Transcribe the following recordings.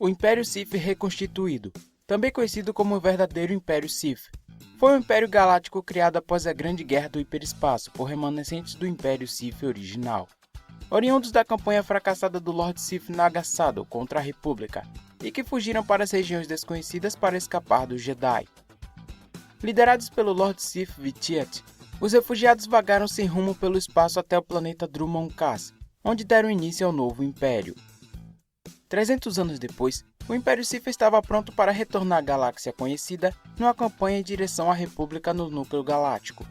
O Império Sith reconstituído, também conhecido como o verdadeiro Império Sith, foi um império galáctico criado após a Grande Guerra do Hiperespaço por remanescentes do Império Sith original, oriundos da campanha fracassada do Lord Sith Nagasato contra a República e que fugiram para as regiões desconhecidas para escapar dos Jedi. Liderados pelo Lord Sith Vitiate, os refugiados vagaram sem rumo pelo espaço até o planeta Drumon Kaas, onde deram início ao novo Império. 300 anos depois, o Império Sith estava pronto para retornar à galáxia conhecida numa campanha em direção à República no Núcleo Galáctico.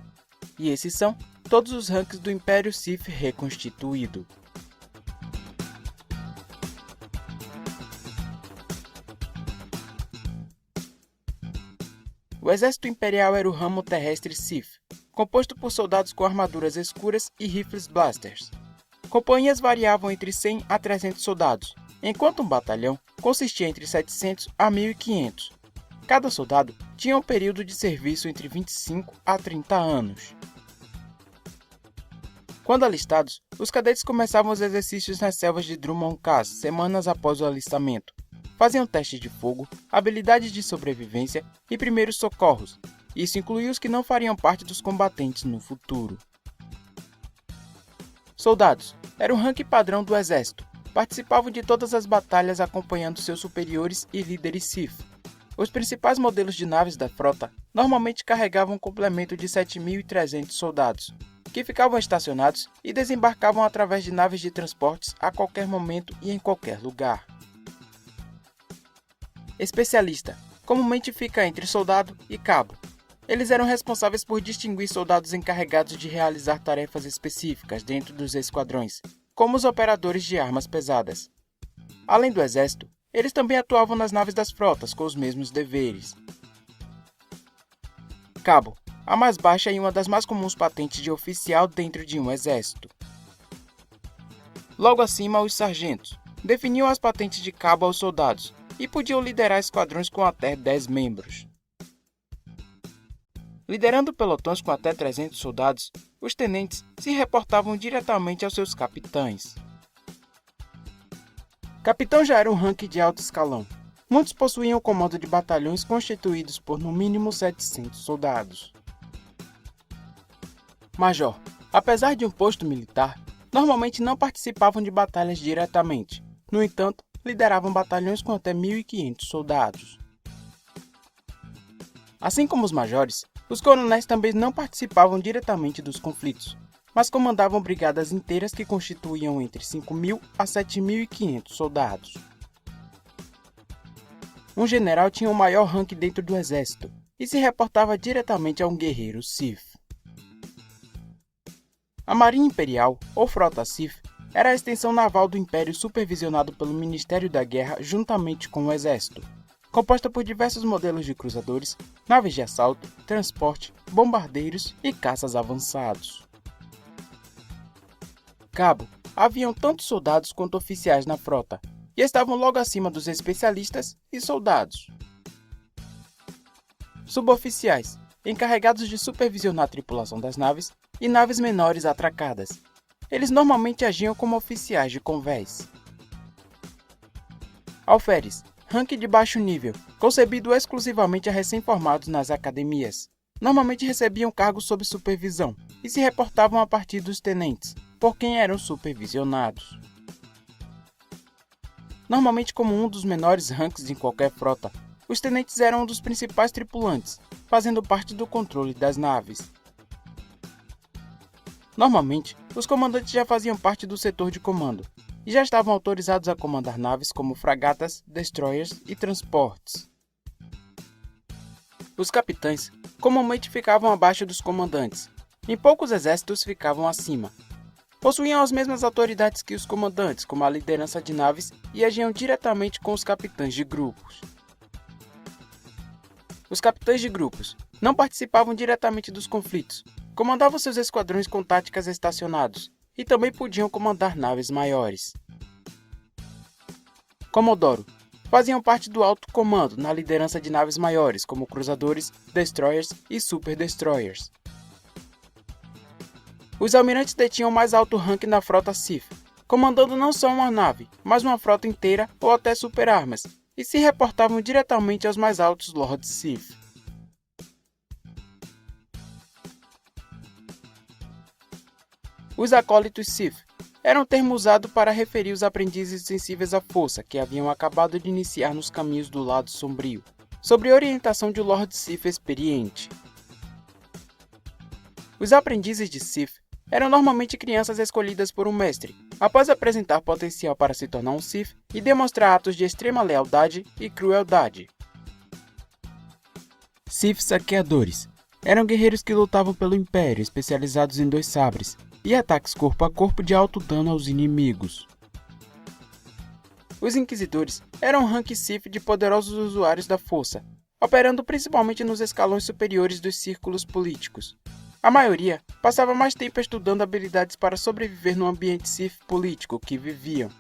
E esses são todos os ranks do Império Sith reconstituído. O Exército Imperial era o ramo terrestre Sith, composto por soldados com armaduras escuras e rifles blasters. Companhias variavam entre 100 a 300 soldados, enquanto um batalhão consistia entre 700 a 1.500. Cada soldado tinha um período de serviço entre 25 a 30 anos. Quando alistados, os cadetes começavam os exercícios nas selvas de Drumon Kaas semanas após o alistamento. Faziam testes de fogo, habilidades de sobrevivência e primeiros socorros. Isso incluía os que não fariam parte dos combatentes no futuro. Soldados era o ranking padrão do exército. Participavam de todas as batalhas acompanhando seus superiores e líderes Sith. Os principais modelos de naves da frota normalmente carregavam um complemento de 7.300 soldados, que ficavam estacionados e desembarcavam através de naves de transportes a qualquer momento e em qualquer lugar. Especialista comumente fica entre soldado e cabo. Eles eram responsáveis por distinguir soldados encarregados de realizar tarefas específicas dentro dos esquadrões, como os operadores de armas pesadas. Além do exército, eles também atuavam nas naves das frotas com os mesmos deveres. Cabo, a mais baixa e uma das mais comuns patentes de oficial dentro de um exército. Logo acima, os sargentos definiam as patentes de cabo aos soldados e podiam liderar esquadrões com até 10 membros. Liderando pelotões com até 300 soldados, os tenentes se reportavam diretamente aos seus capitães. Capitão já era um ranking de alto escalão. Muitos possuíam o comando de batalhões constituídos por no mínimo 700 soldados. Major, apesar de um posto militar, normalmente não participavam de batalhas diretamente. No entanto, lideravam batalhões com até 1.500 soldados. Assim como os majores, os coronéis também não participavam diretamente dos conflitos, mas comandavam brigadas inteiras que constituíam entre 5.000 a 7.500 soldados. Um general tinha o maior rank dentro do exército e se reportava diretamente a um guerreiro Sith. A Marinha Imperial, ou Frota Sith, era a extensão naval do Império supervisionado pelo Ministério da Guerra juntamente com o Exército, composta por diversos modelos de cruzadores, naves de assalto, transporte, bombardeiros e caças avançados. Cabo, haviam tanto soldados quanto oficiais na frota, e estavam logo acima dos especialistas e soldados. Suboficiais, encarregados de supervisionar a tripulação das naves e naves menores atracadas. Eles normalmente agiam como oficiais de convés. Alferes, ranking de baixo nível, concebido exclusivamente a recém-formados nas academias. Normalmente recebiam cargos sob supervisão e se reportavam a partir dos tenentes, por quem eram supervisionados. Normalmente como um dos menores ranks em qualquer frota, os tenentes eram um dos principais tripulantes, fazendo parte do controle das naves. Normalmente, os comandantes já faziam parte do setor de comando, e já estavam autorizados a comandar naves como fragatas, destroyers e transportes. Os capitães comumente ficavam abaixo dos comandantes, em poucos exércitos ficavam acima. Possuíam as mesmas autoridades que os comandantes, como a liderança de naves, e agiam diretamente com os capitães de grupos. Os capitães de grupos não participavam diretamente dos conflitos, comandavam seus esquadrões com táticas estacionados, e também podiam comandar naves maiores. Comodoro faziam parte do alto comando na liderança de naves maiores, como cruzadores, destroyers e super destroyers. Os almirantes detinham o mais alto rank na frota Sith, comandando não só uma nave, mas uma frota inteira ou até super-armas, e se reportavam diretamente aos mais altos Lords Sith. Os acólitos Sith era um termo usado para referir os aprendizes sensíveis à força que haviam acabado de iniciar nos caminhos do lado sombrio, sob orientação de um Lord Sith experiente. Os aprendizes de Sith eram normalmente crianças escolhidas por um mestre, após apresentar potencial para se tornar um Sith e demonstrar atos de extrema lealdade e crueldade. Sith saqueadores eram guerreiros que lutavam pelo Império, especializados em 2 sabres, e ataques corpo a corpo de alto dano aos inimigos. Os Inquisidores eram um rank Sith de poderosos usuários da força, operando principalmente nos escalões superiores dos círculos políticos. A maioria passava mais tempo estudando habilidades para sobreviver no ambiente Sith político que viviam.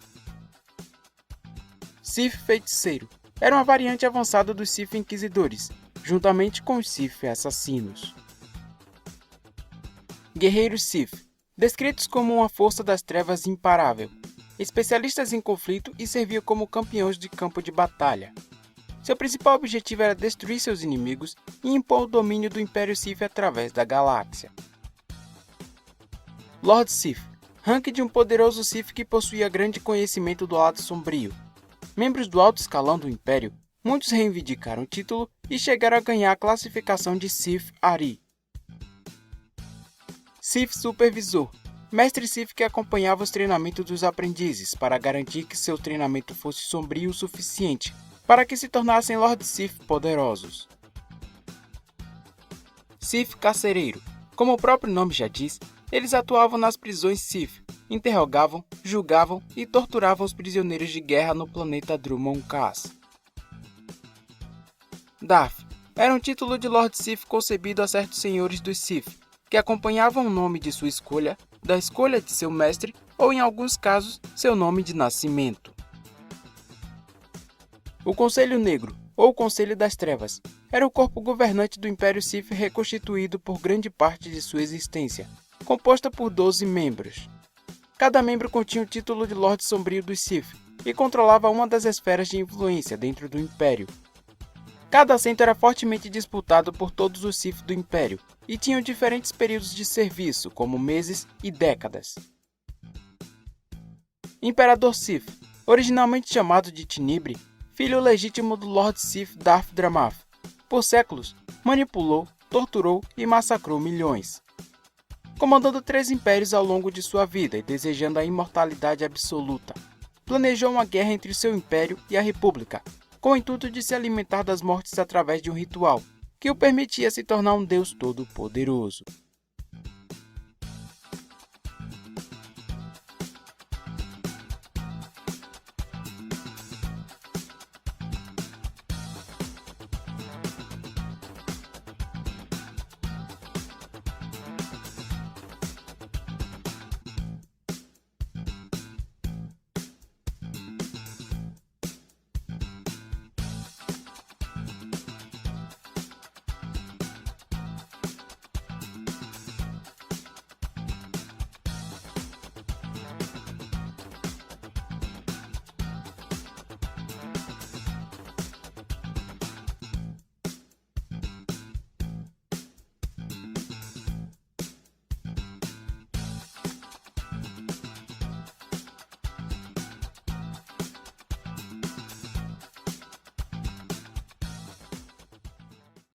Sith Feiticeiro era uma variante avançada dos Sith Inquisidores, juntamente com os Sith Assassinos. Guerreiros Sith, descritos como uma força das trevas imparável, especialistas em conflito e serviam como campeões de campo de batalha. Seu principal objetivo era destruir seus inimigos e impor o domínio do Império Sith através da galáxia. Lord Sith, rank de um poderoso Sith que possuía grande conhecimento do lado sombrio. Membros do alto escalão do Império, muitos reivindicaram o título e chegaram a ganhar a classificação de Sith Ari. Sith Supervisor, mestre Sith que acompanhava os treinamentos dos aprendizes para garantir que seu treinamento fosse sombrio o suficiente para que se tornassem Lord Sith poderosos. Sith Carcereiro, como o próprio nome já diz, eles atuavam nas prisões Sith, interrogavam, julgavam e torturavam os prisioneiros de guerra no planeta Dromund Kaas. Darth era um título de Lord Sith concebido a certos senhores dos Sith, que acompanhavam o nome de sua escolha, da escolha de seu mestre ou, em alguns casos, seu nome de nascimento. O Conselho Negro, ou Conselho das Trevas, era o corpo governante do Império Sith reconstituído por grande parte de sua existência, composta por 12 membros. Cada membro continha o título de Lorde Sombrio dos Sith e controlava uma das esferas de influência dentro do Império. Cada assento era fortemente disputado por todos os Sith do Império e tinham diferentes períodos de serviço, como meses e décadas. Imperador Sith, originalmente chamado de Tinibre, filho legítimo do Lord Sith Darth Dramath, por séculos manipulou, torturou e massacrou milhões. Comandando 3 impérios ao longo de sua vida e desejando a imortalidade absoluta, planejou uma guerra entre o seu império e a República, com o intuito de se alimentar das mortes através de um ritual que o permitia se tornar um deus todo-poderoso.